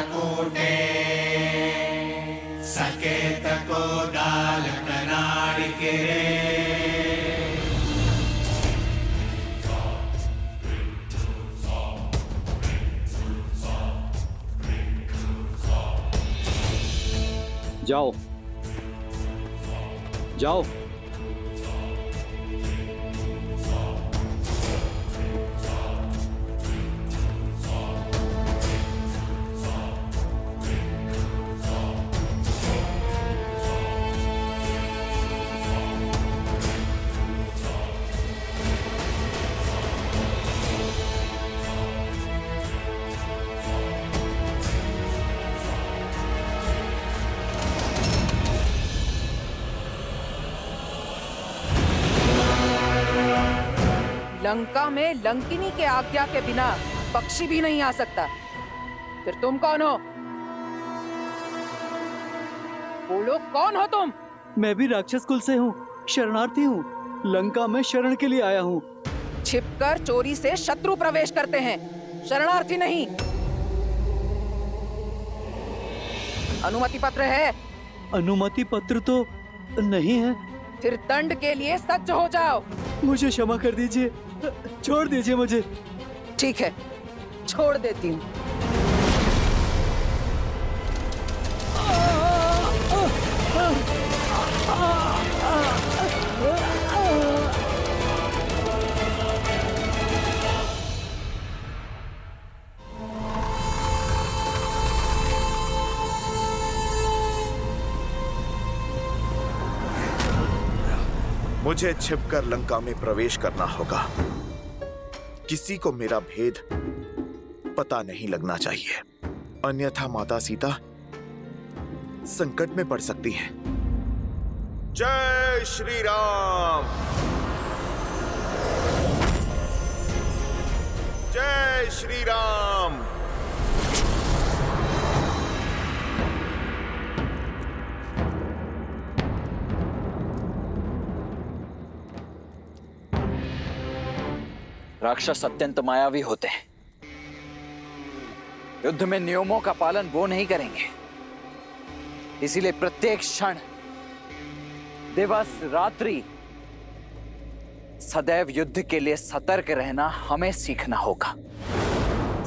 कूटे सकेत को दाल कनाड़ के जाओ जाओ। लंका में लंकिनी के आज्ञा के बिना पक्षी भी नहीं आ सकता। फिर तुम कौन हो? बोलो, कौन हो तुम? मैं भी राक्षस कुल से हूँ, शरणार्थी हूँ, लंका में शरण के लिए आया हूँ। छिपकर चोरी से शत्रु प्रवेश करते हैं, शरणार्थी नहीं। अनुमति पत्र है? अनुमति पत्र तो नहीं है। फिर दंड के लिए सज्ज हो जाओ। मुझे क्षमा कर दीजिए, छोड़ दीजिए मुझे। ठीक है, छोड़ देती हूँ। मुझे छिपकर लंका में प्रवेश करना होगा। किसी को मेरा भेद पता नहीं लगना चाहिए, अन्यथा माता सीता संकट में पड़ सकती हैं। जय श्री राम। जय श्री राम। राक्षस अत्यंत मायावी होते हैं। युद्ध में नियमों का पालन वो नहीं करेंगे। इसीलिए प्रत्येक क्षण, दिवस, रात्रि सदैव युद्ध के लिए सतर्क रहना हमें सीखना होगा।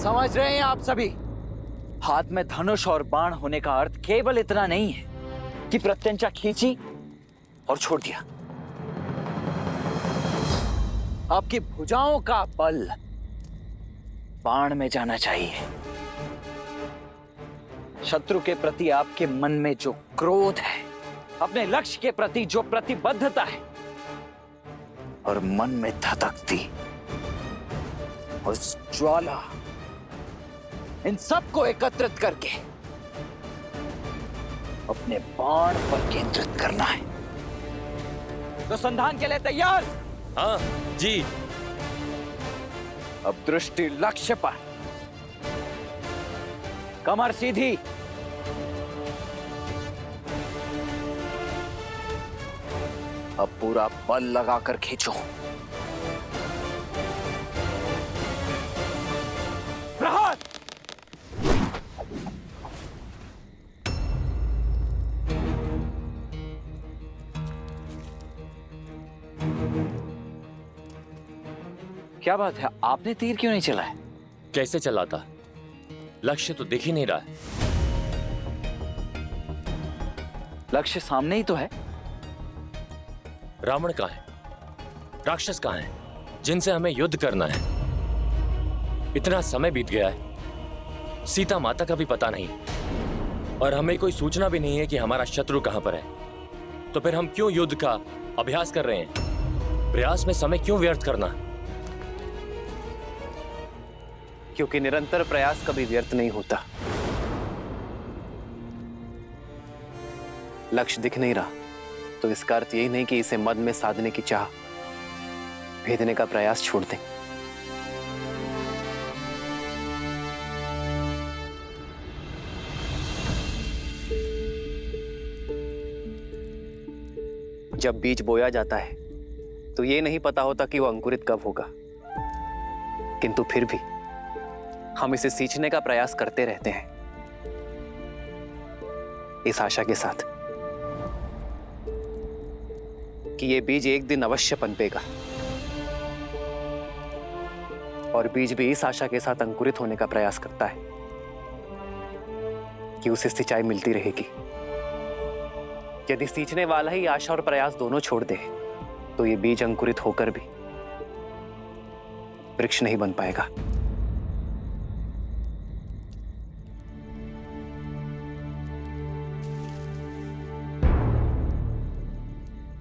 समझ रहे हैं आप सभी? हाथ में धनुष और बाण होने का अर्थ केवल इतना नहीं है कि प्रत्यंचा खींची और छोड़ दिया। आपकी भुजाओं का बल बाण में जाना चाहिए। शत्रु के प्रति आपके मन में जो क्रोध है, अपने लक्ष्य के प्रति जो प्रतिबद्धता है और मन में धधकती उस ज्वाला, इन सबको एकत्रित करके अपने बाण पर केंद्रित करना है। तो संधान के लिए तैयार? हाँ जी। अब दृष्टि लक्ष्य पर, कमर सीधी, अब पूरा बल लगाकर खींचो। प्रहार। क्या बात है, आपने तीर क्यों नहीं चलाया? कैसे चलाता? लक्ष्य तो दिख ही नहीं रहा है। लक्ष्य सामने ही तो है। रावण कहाँ है? राक्षस कहाँ है जिनसे हमें युद्ध करना है? इतना समय बीत गया है, सीता माता का भी पता नहीं और हमें कोई सूचना भी नहीं है कि हमारा शत्रु कहां पर है। तो फिर हम क्यों युद्ध का अभ्यास कर रहे हैं? प्रयास में समय क्यों व्यर्थ करना? क्योंकि निरंतर प्रयास कभी व्यर्थ नहीं होता। लक्ष्य दिख नहीं रहा तो इसका अर्थ यही नहीं कि इसे मद में साधने की चाह भेदने का प्रयास छोड़ दें। जब बीज बोया जाता है तो ये नहीं पता होता कि वो अंकुरित कब होगा, किंतु फिर भी हम इसे सींचने का प्रयास करते रहते हैं। इस आशा के साथ कि ये बीज एक दिन अवश्य पनपेगा, और बीज भी इस आशा के साथ अंकुरित होने का प्रयास करता है कि उसे सिंचाई मिलती रहेगी। यदि सींचने वाला ही आशा और प्रयास दोनों छोड़ दे तो ये बीज अंकुरित होकर भी वृक्ष नहीं बन पाएगा।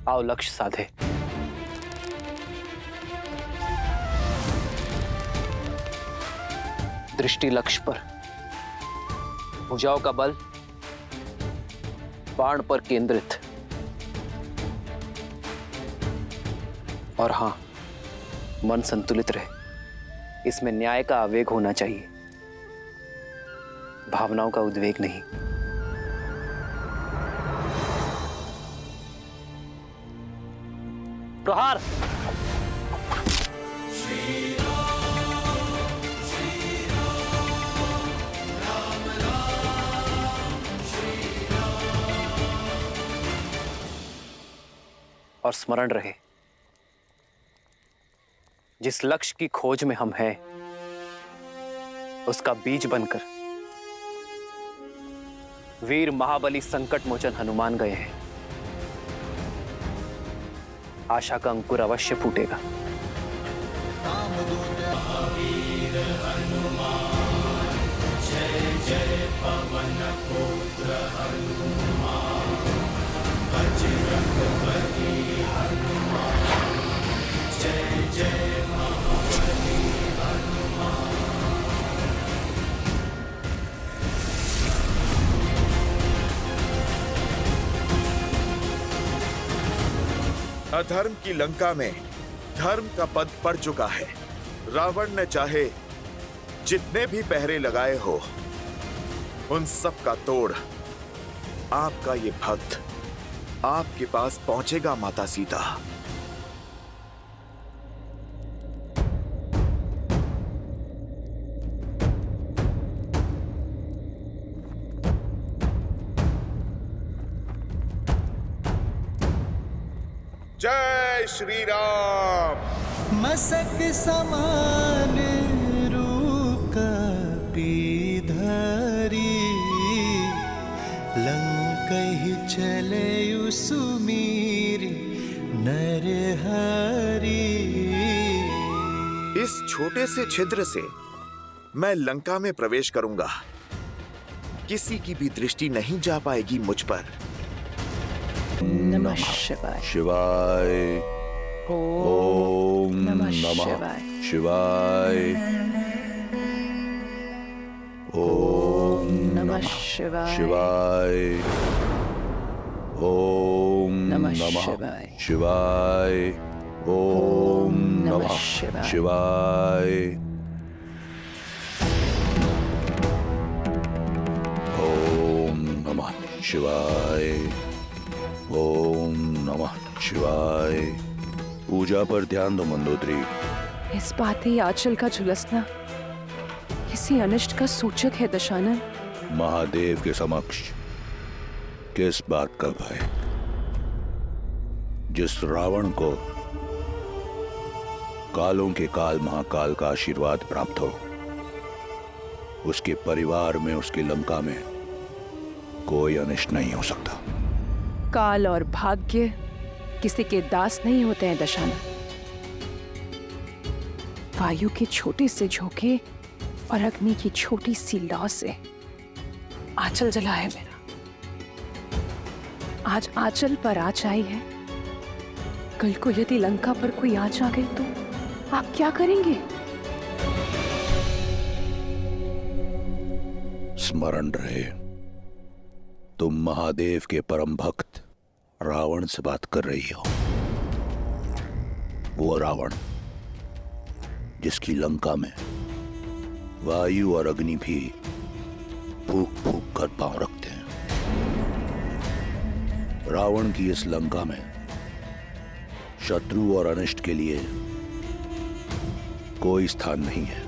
आओ लक्ष्य साधे। दृष्टि लक्ष्य पर, भुजाओं का बल बाण पर केंद्रित, और हां, मन संतुलित रहे। इसमें न्याय का आवेग होना चाहिए, भावनाओं का उद्वेग नहीं। प्रहार। और स्मरण रहे, जिस लक्ष्य की खोज में हम हैं, उसका बीज बनकर वीर महाबली संकट मोचन हनुमान गए हैं। आशा का अंकुर अवश्य फूटेगा। जय जय पवन पुत्र हनुमान, बजरंग बली हनुमान, जय जय महाबली हनुमान। अधर्म की लंका में धर्म का पद पड़ चुका है। रावण ने चाहे जितने भी पहरे लगाए हो, उन सब का तोड़ आपका ये भक्त आपके पास पहुंचेगा माता सीता। जय श्री राम। मसक समान रूप कपी धरी, लंकहि चले सुमीर नर हरि। इस छोटे से छिद्र से मैं लंका में प्रवेश करूंगा। किसी की भी दृष्टि नहीं जा पाएगी मुझ पर। नमः शिवाय। शिवाय ओम नमः शिवाय ओम नमः शिवाय। शिवाय ओम नमः नमः शिवाय। शिवाय ओम नमः शिवाय। शिवाय ओम नमः शिवाय ओम नमः शिवाय। पूजा पर ध्यान दो मंदोदरी। इस बात ही आंचल का झुलसना किसी अनिष्ट का सूचक है दशानन। महादेव के समक्ष किस बात का भय? जिस रावण को कालों के काल महाकाल का आशीर्वाद प्राप्त हो, उसके परिवार में, उसकी लंका में कोई अनिष्ट नहीं हो सकता। काल और भाग्य किसी के दास नहीं होते हैं दशानन। वायु के छोटे से झोंके और अग्नि की छोटी सी लौ से आंचल जला है मेरा। आज आंचल पर आँच आई है, कल को यदि लंका पर कोई आँच आ गई तो आप क्या करेंगे? स्मरण रहे, तुम महादेव के परम भक्त रावण से बात कर रही हो। वो रावण जिसकी लंका में वायु और अग्नि भी फूक फूक कर पांव रखते हैं। रावण की इस लंका में शत्रु और अनिष्ट के लिए कोई स्थान नहीं है।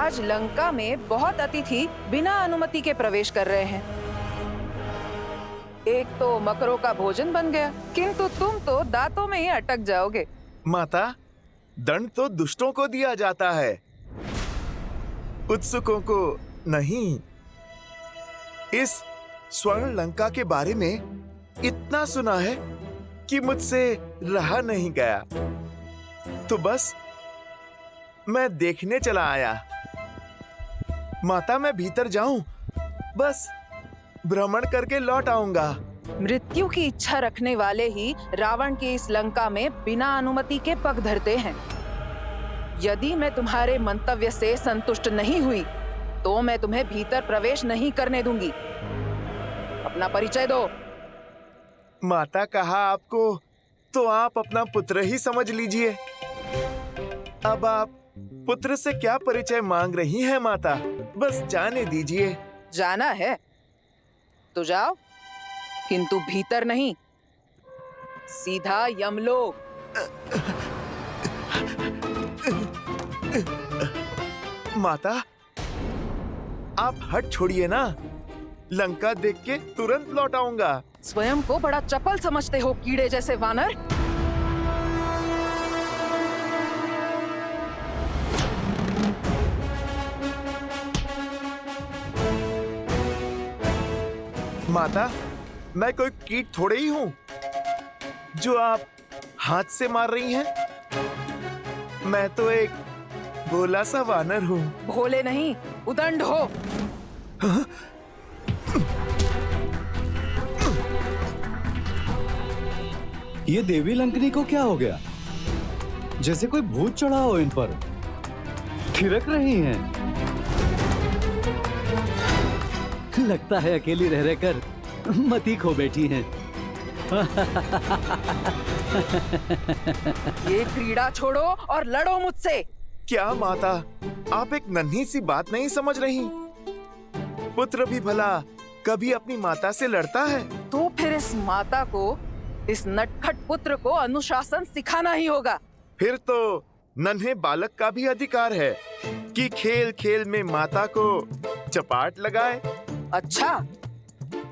आज लंका में बहुत अतिथि बिना अनुमति के प्रवेश कर रहे हैं। एक तो मकरों का भोजन बन गया, किंतु तुम तो दांतों में ही अटक जाओगे। माता, दंड तो दुष्टों को दिया जाता है, उत्सुकों को नहीं। इस स्वर्ण लंका के बारे में इतना सुना है कि मुझसे रहा नहीं गया, तो बस मैं देखने चला आया। माता, मैं भीतर जाऊं, बस भ्रमण करके लौट आऊंगा। मृत्यु की इच्छा रखने वाले ही रावण की इस लंका में बिना अनुमति के पग धरते हैं। यदि मैं तुम्हारे मंतव्य से संतुष्ट नहीं हुई तो मैं तुम्हें भीतर प्रवेश नहीं करने दूंगी। अपना परिचय दो। माता, कहा आपको तो आप अपना पुत्र ही समझ लीजिए। अब आप पुत्र से क्या परिचय मांग रही हैं माता? बस जाने दीजिए। जाना है तो जाओ, किंतु भीतर नहीं, सीधा यमलोक। माता, आप हट छोड़िए ना, लंका देख के तुरंत लौट आऊंगा। स्वयं को बड़ा चपल समझते हो, कीड़े जैसे वानर। माता, मैं कोई कीट थोड़े ही हूँ जो आप हाथ से मार रही हैं। मैं तो एक भोला सा वानर हूँ। भोले नहीं, उदंड हो। ये देवी लंकनी को क्या हो गया? जैसे कोई भूत चढ़ा हो इन पर, थिरक रही हैं। लगता है अकेली रह रहकर मती खो बैठी हैं। ये क्रीड़ा छोड़ो और लड़ो मुझसे। क्या माता, आप एक नन्ही सी बात नहीं समझ रही? पुत्र भी भला कभी अपनी माता से लड़ता है? तो फिर इस माता को, इस नटखट पुत्र को अनुशासन सिखाना ही होगा। फिर तो नन्हे बालक का भी अधिकार है कि खेल खेल में माता को चपाट लगाए। अच्छा,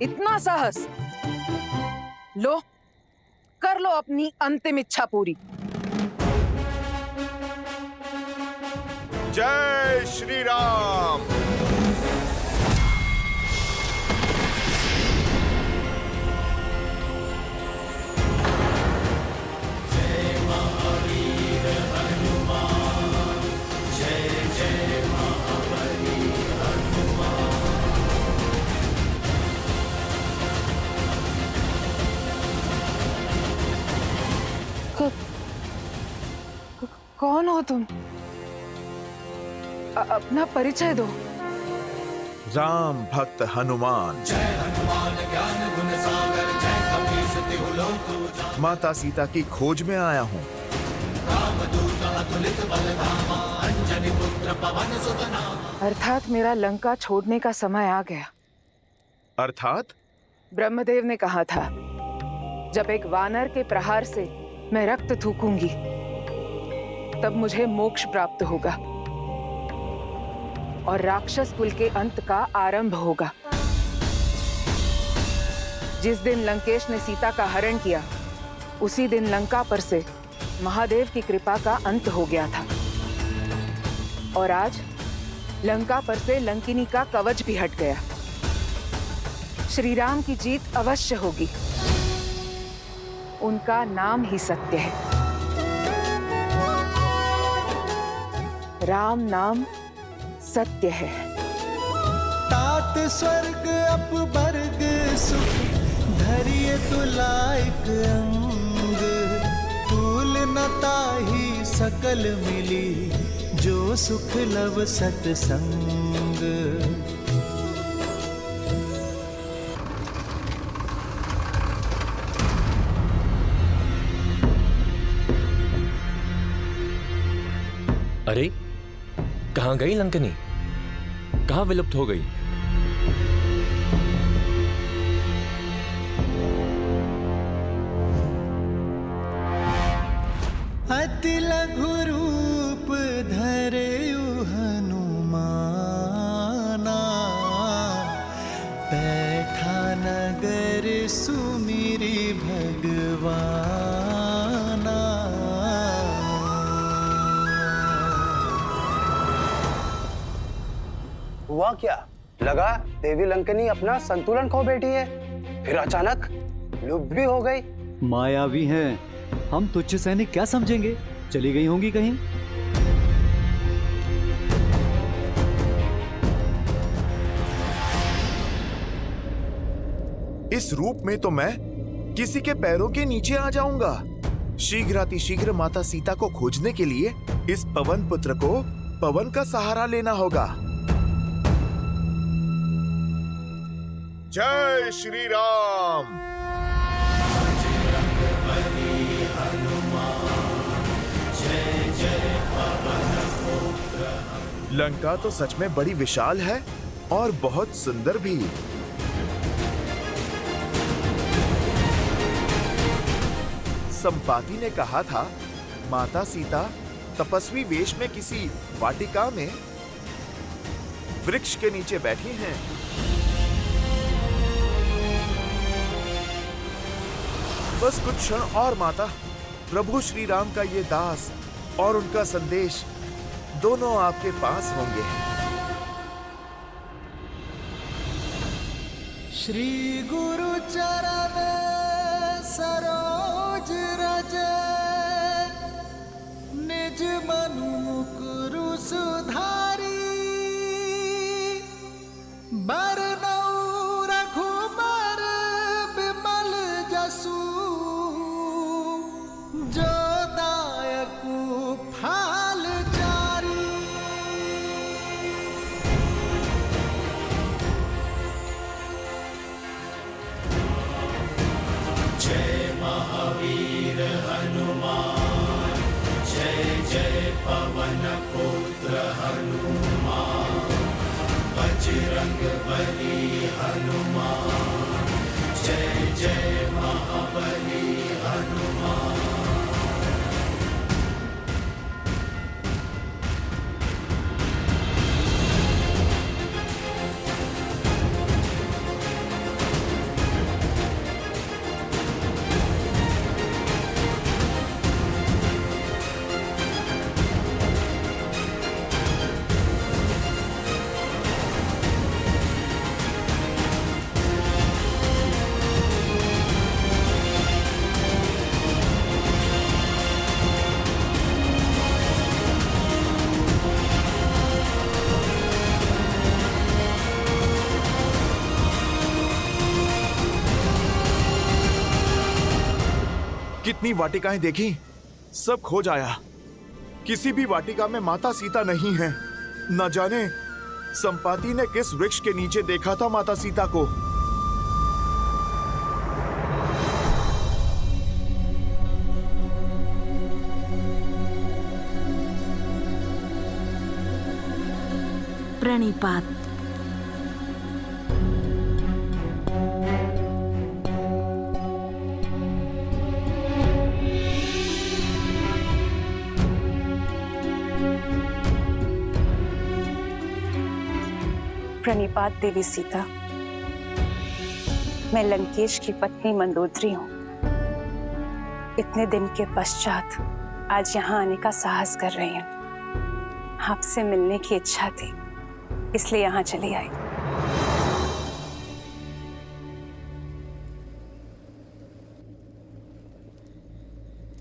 इतना साहस? लो, कर लो अपनी अंतिम इच्छा पूरी। जय श्री राम। कौन हो तुम? अपना परिचय दो। राम भक्त हनुमान। माता सीता की खोज में आया हूँ। अर्थात मेरा लंका छोड़ने का समय आ गया। अर्थात? ब्रह्मदेव ने कहा था, जब एक वानर के प्रहार से मैं रक्त थूकूंगी तब मुझे मोक्ष प्राप्त होगा और राक्षस कुल के अंत का आरंभ होगा। जिस दिन लंकेश ने सीता का हरण किया, उसी दिन लंका पर से महादेव की कृपा का अंत हो गया था और आज लंका पर से लंकिनी का कवच भी हट गया। श्री राम की जीत अवश्य होगी। उनका नाम ही सत्य है। राम नाम सत्य है। तात स्वर्ग अपवर्ग सुख धरिए तुलाइक अंग, तूल न ताहि सकल मिली जो सुख लव सतसंग। अरे, कहाँ गई लंकनी? कहाँ विलुप्त हो गई? अति लघु रूप धरे हनुमान, हुआ क्या? लगा देवी लंकनी अपना संतुलन खो बैठी है, फिर अचानक लुप्त भी हो गई। मायावी हैं, हम तुच्छ सैनिक क्या समझेंगे? चली गई होंगी कहीं। इस रूप में तो मैं किसी के पैरों के नीचे आ जाऊंगा। शीघ्रातिशीघ्र माता सीता को खोजने के लिए इस पवन पुत्र को पवन का सहारा लेना होगा। जय श्री राम। लंका तो सच में बड़ी विशाल है और बहुत सुंदर भी। संपाति ने कहा था माता सीता तपस्वी वेश में किसी वाटिका में वृक्ष के नीचे बैठी हैं। बस कुछ क्षण और माता, प्रभु श्री राम का ये दास और उनका संदेश दोनों आपके पास होंगे। श्री गुरु चरण सरोज रज, निज मनु मुकुरु सुधारी, बरनउँ रघुबर बिमल जसु, जो दायकु फाल चारी। जय महावीर हनुमान, जय जय पवन पुत्र हनुमान, बजरंग बली हनुमान, जय जय महाबली हनुमान। कितनी वाटिकाएं देखी, सब खो जाया। किसी भी वाटिका में माता सीता नहीं है। न जाने संपाति ने किस वृक्ष के नीचे देखा था माता सीता को। प्रणिपात। प्रणिपात देवी सीता। मैं लंकेश की पत्नी मंदोदरी हूँ। इतने दिन के पश्चात आज यहाँ आने का साहस कर रही हूँ। आपसे मिलने की इच्छा थी, इसलिए यहाँ चली आई।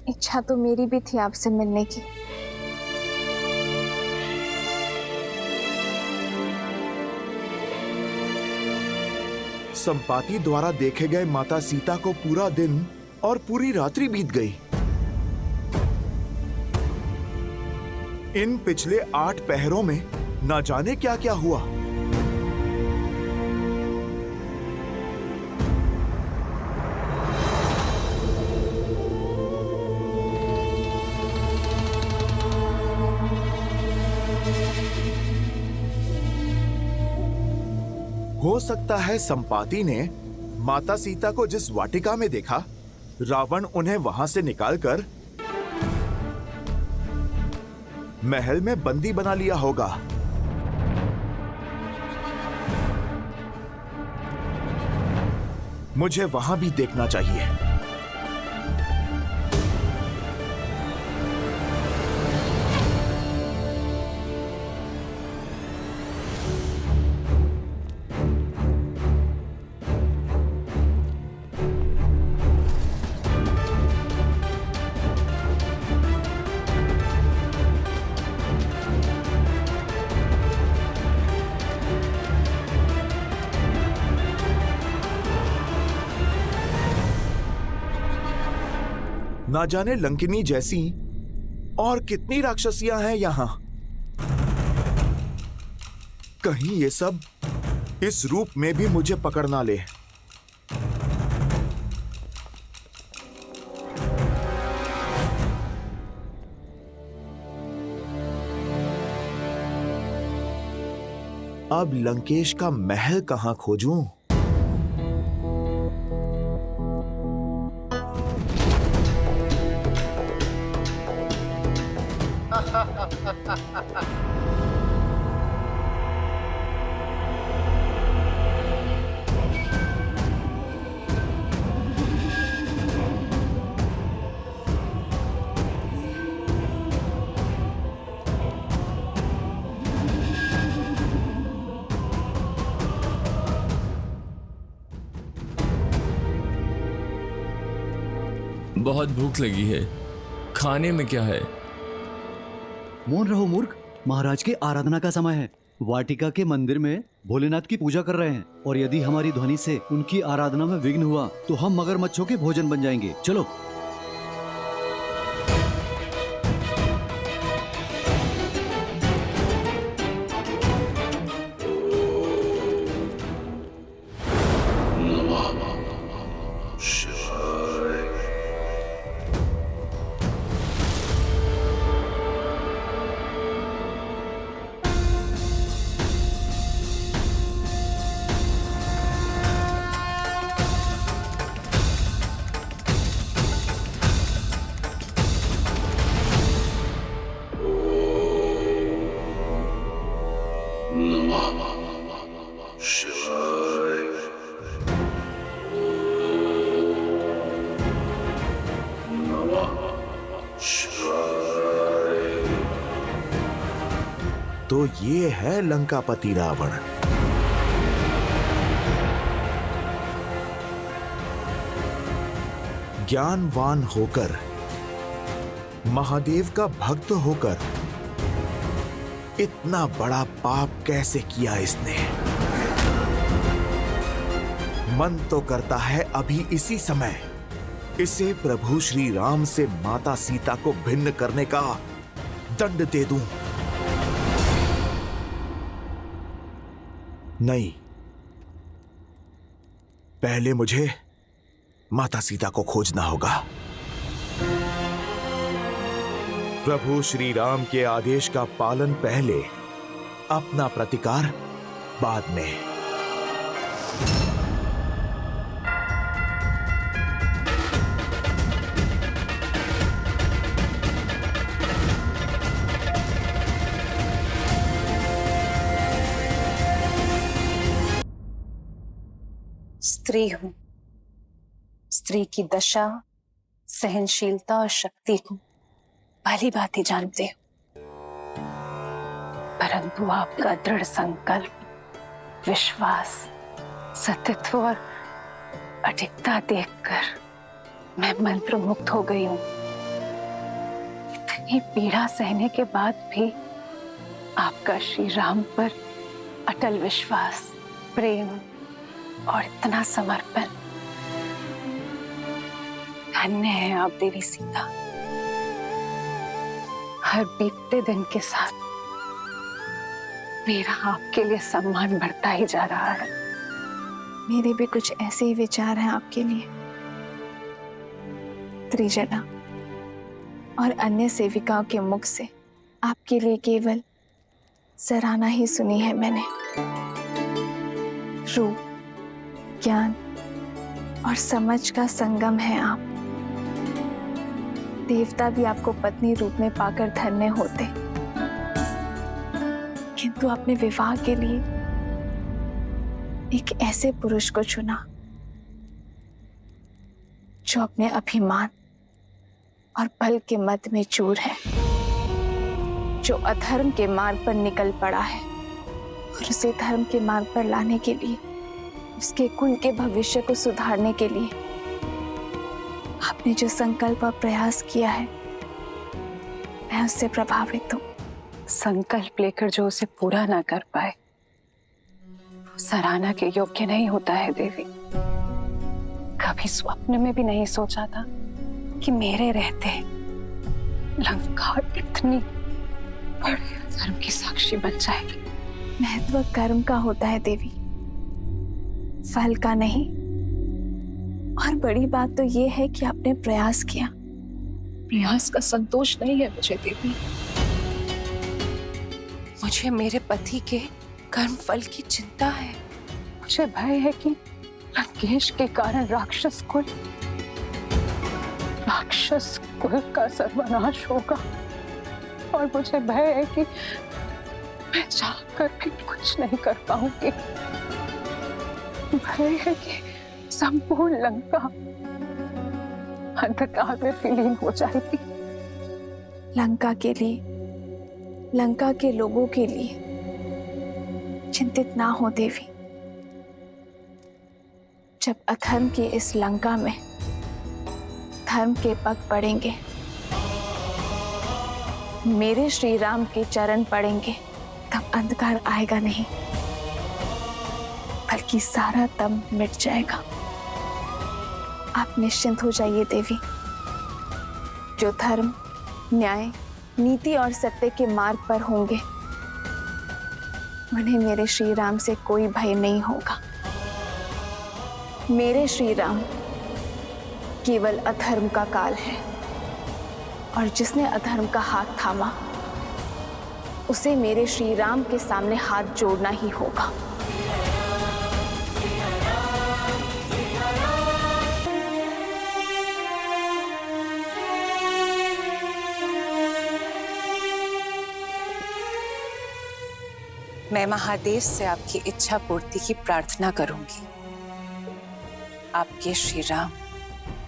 इच्छा तो मेरी भी थी आपसे मिलने की। संपाति द्वारा देखे गए माता सीता को पूरा दिन और पूरी रात्रि बीत गई। इन पिछले 8 पहरों में न जाने क्या क्या हुआ। हो सकता है संपाति ने माता सीता को जिस वाटिका में देखा, रावण उन्हें वहां से निकालकर महल में बंदी बना लिया होगा। मुझे वहां भी देखना चाहिए। ना जाने लंकिनी जैसी और कितनी राक्षसियां हैं यहां। कहीं ये सब इस रूप में भी मुझे पकड़ ना ले। अब लंकेश का महल कहां खोजूं? बहुत भूख लगी है, खाने में क्या है? मौन रहो मूर्ख, महाराज के आराधना का समय है। वाटिका के मंदिर में भोलेनाथ की पूजा कर रहे हैं और यदि हमारी ध्वनि से उनकी आराधना में विघ्न हुआ तो हम मगरमच्छों के भोजन बन जाएंगे। चलो। तो ये है लंकापति रावण। ज्ञानवान होकर, महादेव का भक्त होकर इतना बड़ा पाप कैसे किया इसने? मन तो करता है अभी इसी समय इसे प्रभु श्री राम से माता सीता को भिन्न करने का दंड दे दूं। नहीं, पहले मुझे माता सीता को खोजना होगा। प्रभु श्री राम के आदेश का पालन पहले, अपना प्रतिकार बाद में। स्त्री हूं, स्त्री की दशा, सहनशीलता और शक्ति को भली भांति जानते हो, परंतु आपका दृढ़ संकल्प, विश्वास, सतीत्व और अडिगता देखकर मैं मंत्रमुग्ध हो गई हूं। इतनी पीड़ा सहने के बाद भी आपका श्री राम पर अटल विश्वास, प्रेम और इतना समर्पण। धन्य है आप देवी सीता। हर बीतते दिन के साथ मेरा आपके लिए सम्मान बढ़ता ही जा रहा है। मेरे भी कुछ ऐसे ही विचार हैं आपके लिए। त्रिजना और अन्य सेविकाओं के मुख से आपके लिए केवल सराहना ही सुनी है मैंने। रूप, ज्ञान और समझ का संगम है आप। देवता भी आपको पत्नी रूप में पाकर धन्य होते, किंतु आपने विवाह के लिए एक ऐसे पुरुष को चुना जो अपने अभिमान और बल के मद में चूर है, जो अधर्म के मार्ग पर निकल पड़ा है और उसे धर्म के मार्ग पर लाने के लिए, उसके कुल के भविष्य को सुधारने के लिए आपने जो संकल्प और प्रयास किया है, मैं उससे प्रभावित हूं। संकल्प लेकर जो उसे पूरा ना कर पाए वो सराहना के योग्य नहीं होता है देवी। कभी स्वप्न में भी नहीं सोचा था कि मेरे रहते लंका इतनी बड़े धर्म की साक्षी बन जाएगी। महत्व कर्म का होता है देवी, फल का नहीं। और बड़ी बात तो ये है कि आपने प्रयास किया। प्रयास का संतोष नहीं है मुझे देवी, मुझे मेरे पति के कर्म फल की चिंता है। मुझे भय है कि लंकेश के कारण राक्षस कुल का सर्वनाश होगा, और मुझे भय है कि मैं चाहकर भी कुछ नहीं कर पाऊंगी। भय है कि संपूर्ण लंका अंधकार में विलीन हो जाएगी। लंका के लिए, लंका के लोगों के लिए चिंतित ना हो देवी। जब अधर्म की इस लंका में धर्म के पग पड़ेंगे, मेरे श्री राम के चरण पड़ेंगे, तब अंधकार आएगा नहीं, बल्कि सारा दम मिट जाएगा। आप निश्चिंत हो जाइए देवी। जो धर्म, न्याय, नीति और सत्य के मार्ग पर होंगे, उन्हें मेरे श्री राम से कोई भय नहीं होगा। मेरे श्री राम केवल अधर्म का काल है, और जिसने अधर्म का हाथ थामा, उसे मेरे श्री राम के सामने हाथ जोड़ना ही होगा। मैं महादेव से आपकी इच्छा पूर्ति की प्रार्थना करूंगी। आपके श्री राम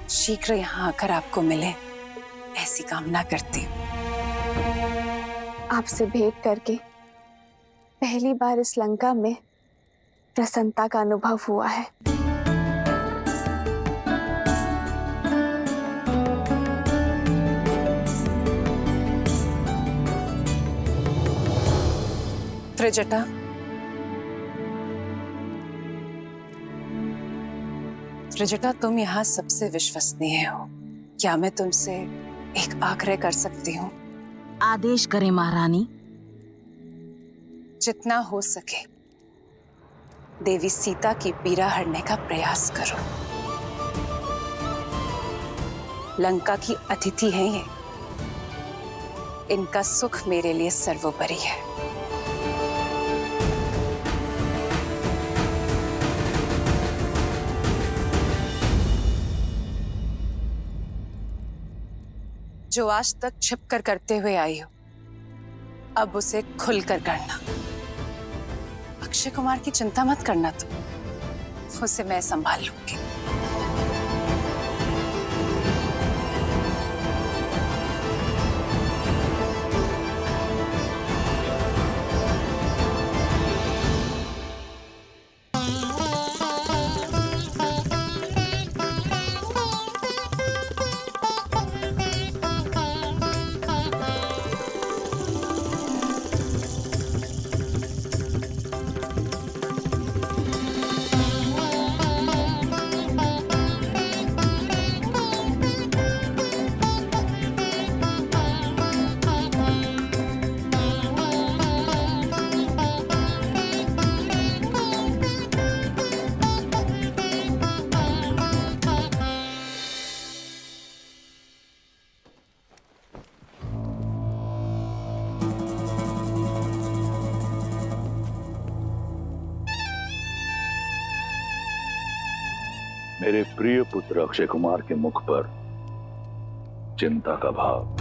शीघ्र यहाँ आकर आपको मिले, ऐसी कामना करती हूँ। आपसे भेंट करके पहली बार इस लंका में प्रसन्नता का अनुभव हुआ है। त्रिजटा, त्रिजटा, तुम यहाँ सबसे विश्वसनीय हो। क्या मैं तुमसे एक आग्रह कर सकती हूँ? आदेश करें महारानी। जितना हो सके देवी सीता की पीड़ा हरने का प्रयास करो। लंका की अतिथि हैं ये, इनका सुख मेरे लिए सर्वोपरि है। जो आज तक छिपकर करते हुए आई हो, अब उसे खुलकर करना। अक्षय कुमार की चिंता मत करना, तुम उसे मैं संभाल लूंगी। मेरे प्रिय पुत्र अक्षय कुमार के मुख पर चिंता का भाव।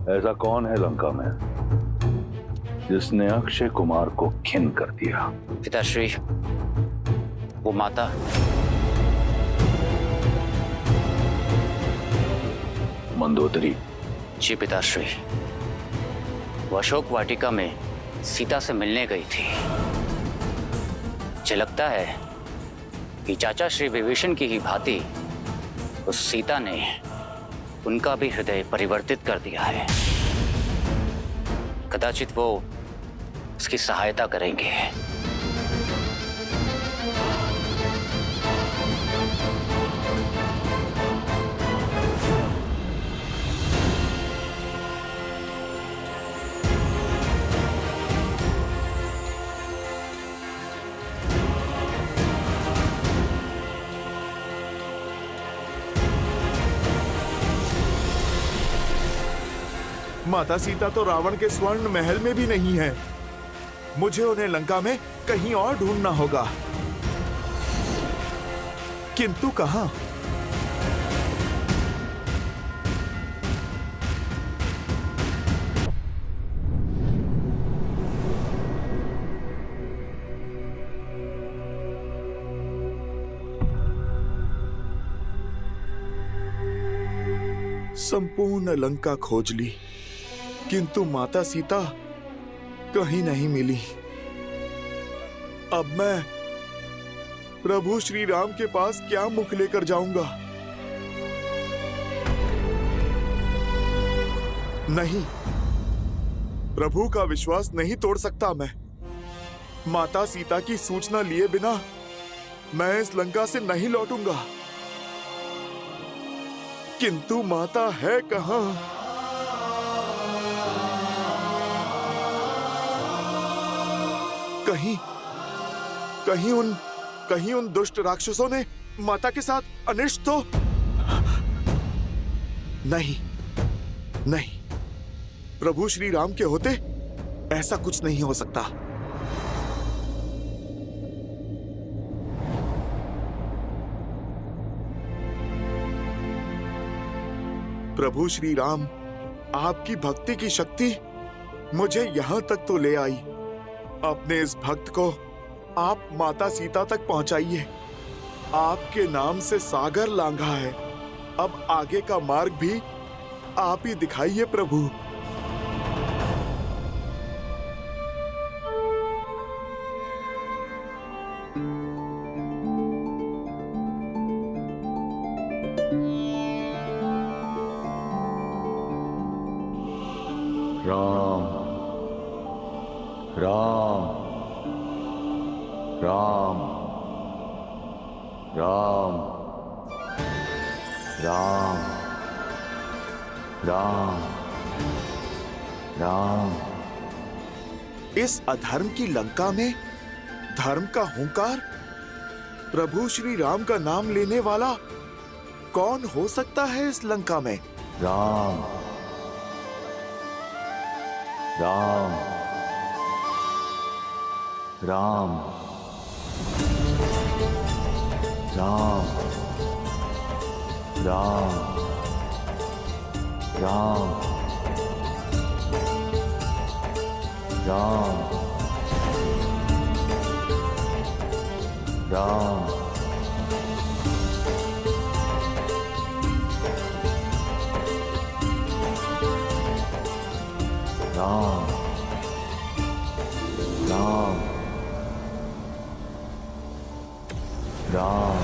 ऐसा कौन है लंका में जिसने अक्षय कुमार को खिन कर दिया? पिताश्री, वो माता। मंदोदरी। जी पिताश्री, वो अशोक वाटिका में सीता से मिलने गई थी। मुझे लगता है कि चाचा श्री विभीषण की ही भांति उस सीता ने उनका भी हृदय परिवर्तित कर दिया है। कदाचित वो उसकी सहायता करेंगे। माता सीता तो रावण के स्वर्ण महल में भी नहीं है। मुझे उन्हें लंका में कहीं और ढूंढना होगा, किंतु कहां? संपूर्ण लंका खोज ली, किंतु माता सीता कहीं नहीं मिली। अब मैं प्रभु श्री राम के पास क्या मुख लेकर जाऊंगा? नहीं, प्रभु का विश्वास नहीं तोड़ सकता मैं। माता सीता की सूचना लिए बिना मैं इस लंका से नहीं लौटूंगा। किंतु माता है कहां? कहीं उन दुष्ट राक्षसों ने माता के साथ अनिष्ट तो नहीं। प्रभु श्री राम के होते ऐसा कुछ नहीं हो सकता। प्रभु श्री राम, आपकी भक्ति की शक्ति मुझे यहां तक तो ले आई। अपने इस भक्त को आप माता सीता तक पहुंचाइए। आपके नाम से सागर लांघा है, अब आगे का मार्ग भी आप ही दिखाइए प्रभु। राम राम राम राम राम राम राम। इस अधर्म की लंका में धर्म का हुंकार, प्रभु श्री राम का नाम लेने वाला कौन हो सकता है इस लंका में? राम राम राम राम राम राम राम राम राम राम राम।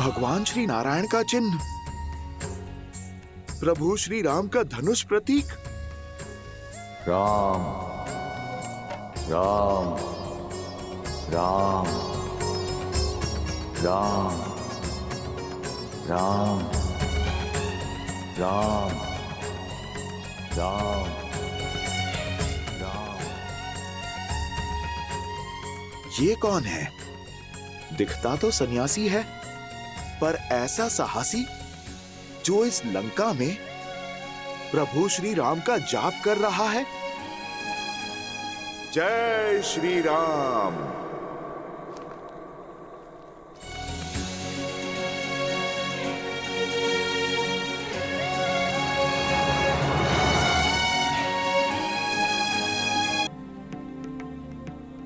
भगवान श्री नारायण का चिन्ह, प्रभु श्री राम का धनुष प्रतीक। राम राम राम राम राम राम राम राम। ये कौन है? दिखता तो सन्यासी है, पर ऐसा साहसी जो इस लंका में प्रभु श्री राम का जाप कर रहा है। जय श्री राम।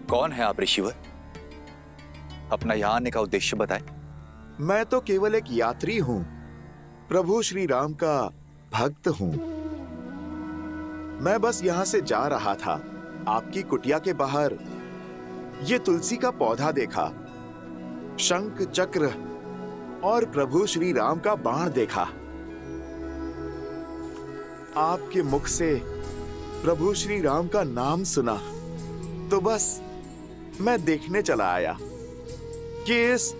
कौन है आप ऋषिवर? अपना यहां आने का उद्देश्य बताएं। मैं तो केवल एक यात्री हूं, प्रभु श्री राम का भक्त हूं। मैं बस यहां से जा रहा था, आपकी कुटिया के बाहर ये तुलसी का पौधा देखा। शंख चक्र और प्रभु श्री राम का बाण देखा। आपके मुख से प्रभु श्री राम का नाम सुना तो बस मैं देखने चला आया कि इस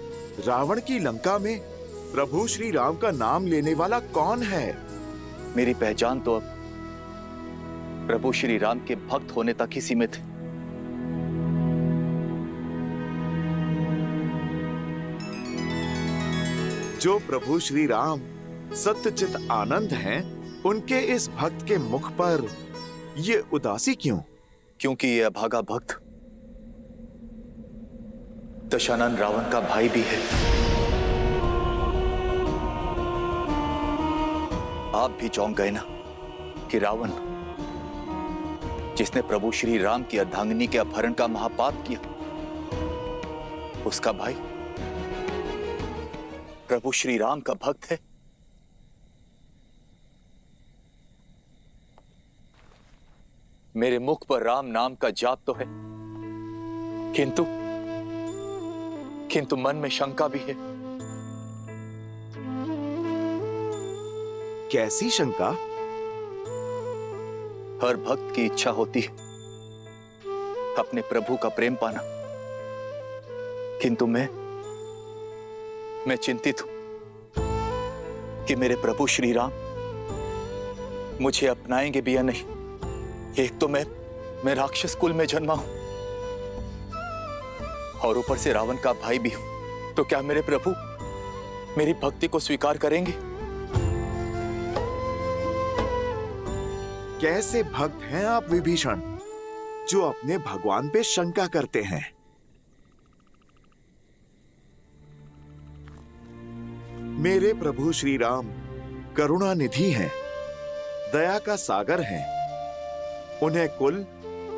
रावण की लंका में प्रभु श्री राम का नाम लेने वाला कौन है। मेरी पहचान तो अब प्रभु श्री राम के भक्त होने तक ही सीमित है। जो प्रभु श्री राम सत्यचित आनंद हैं, उनके इस भक्त के मुख पर ये उदासी क्यों? क्योंकि ये अभागा भक्त दशानन रावण का भाई भी है। आप भी चौंक गए ना कि रावण, जिसने प्रभु श्री राम की अर्धांगिनी के अपहरण का महापाप किया, उसका भाई प्रभु श्री राम का भक्त है। मेरे मुख पर राम नाम का जाप तो है, किंतु मन में शंका भी है। कैसी शंका? हर भक्त की इच्छा होती है अपने प्रभु का प्रेम पाना, किंतु मैं चिंतित हूं कि मेरे प्रभु श्री राम मुझे अपनाएंगे भी या नहीं। एक तो मैं राक्षस कुल में जन्मा हूं और ऊपर से रावण का भाई भी हूं, तो क्या मेरे प्रभु मेरी भक्ति को स्वीकार करेंगे? कैसे भक्त हैं आप विभीषण, जो अपने भगवान पे शंका करते हैं? मेरे प्रभु श्री राम करुणा निधि हैं, दया का सागर हैं। उन्हें कुल,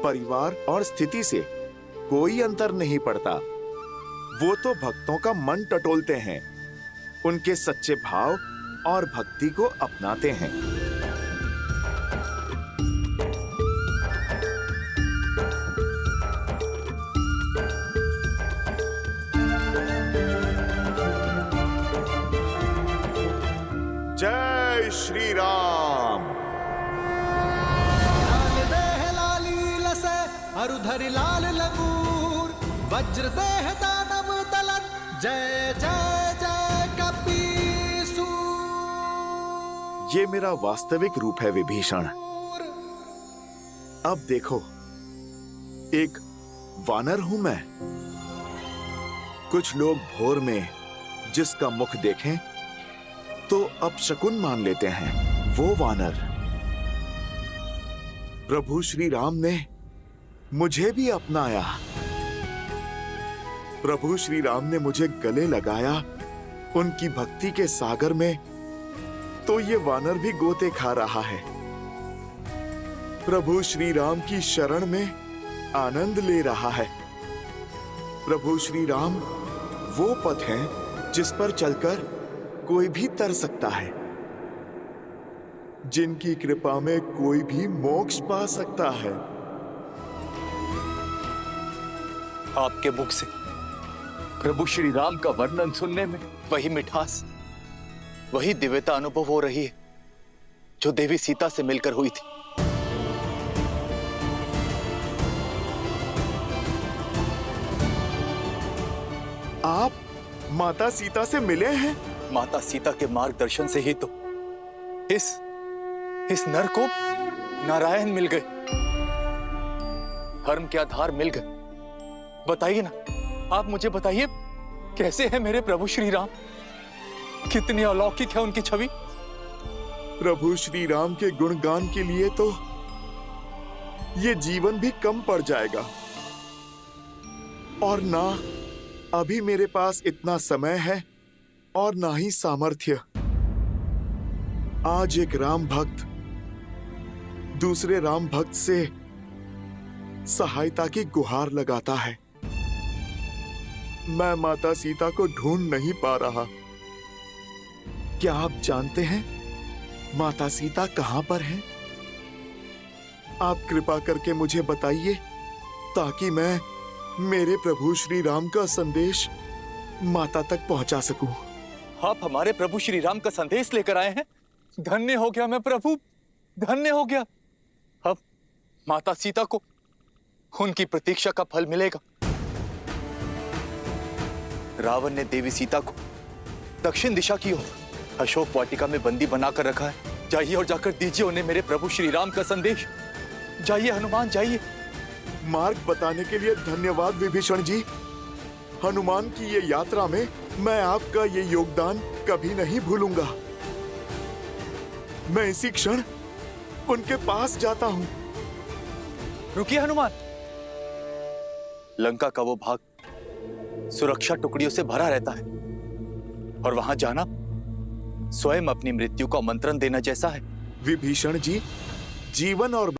परिवार और स्थिति से कोई अंतर नहीं पड़ता। वो तो भक्तों का मन टटोलते हैं, उनके सच्चे भाव और भक्ति को अपनाते हैं। जय श्री राम। लाल देह लाली लसे अरुधरि लाल लगूर, वज्र देह दानव दलन, जय जय जय कपीसू। ये मेरा वास्तविक रूप है विभीषण। अब देखो, एक वानर हूं मैं। कुछ लोग भोर में जिसका मुख देखें तो अपशकुन मान लेते हैं, वो वानर। प्रभु श्री राम ने मुझे भी अपनाया। प्रभु श्री राम ने मुझे गले लगाया उनकी भक्ति के सागर में, तो ये वानर भी गोते खा रहा है। प्रभु श्री राम की शरण में आनंद ले रहा है। प्रभु श्री राम वो पथ है जिस पर चलकर कोई भी तर सकता है, जिनकी कृपा में कोई भी मोक्ष पा सकता है। आपके मुख से प्रभु श्री राम का वर्णन सुनने में वही मिठास, वही दिव्यता अनुभव हो रही है जो देवी सीता से मिलकर हुई थी। आप माता सीता से मिले हैं? माता सीता के मार्गदर्शन से ही तो इस नर को नारायण मिल गए, धर्म के आधार मिल गए। बताइए ना, आप मुझे बताइए, कैसे है मेरे प्रभु श्री राम? कितनी अलौकिक है उनकी छवि। प्रभु श्री राम के गुणगान के लिए तो ये जीवन भी कम पड़ जाएगा, और ना अभी मेरे पास इतना समय है और ना ही सामर्थ्य। आज एक राम भक्त दूसरे राम भक्त से सहायता की गुहार लगाता है। मैं माता सीता को ढूंढ नहीं पा रहा। क्या आप जानते हैं माता सीता कहां पर हैं? आप कृपा करके मुझे बताइए, ताकि मैं मेरे प्रभु श्री राम का संदेश माता तक पहुंचा सकूं। आप हमारे प्रभु श्री राम का संदेश लेकर आए हैं। धन्य हो गया मैं प्रभु, धन्य हो गया। अब माता सीता को उनकी प्रतीक्षा का फल मिलेगा। रावण ने देवी सीता को दक्षिण दिशा की ओर अशोक वाटिका में बंदी बनाकर रखा है। जाइए और जाकर दीजिए उन्हें मेरे प्रभु श्री राम का संदेश। जाइए हनुमान, जाइए। मार्ग बताने के लिए धन्यवाद विभीषण जी। हनुमान की ये यात्रा में मैं आपका ये योगदान कभी नहीं भूलूंगा। मैं इसी क्षण उनके पास जाता हूं। रुकिए हनुमान। लंका का वो भाग सुरक्षा टुकड़ियों से भरा रहता है और वहां जाना स्वयं अपनी मृत्यु को आमंत्रण देना जैसा है। विभीषण जी, जीवन और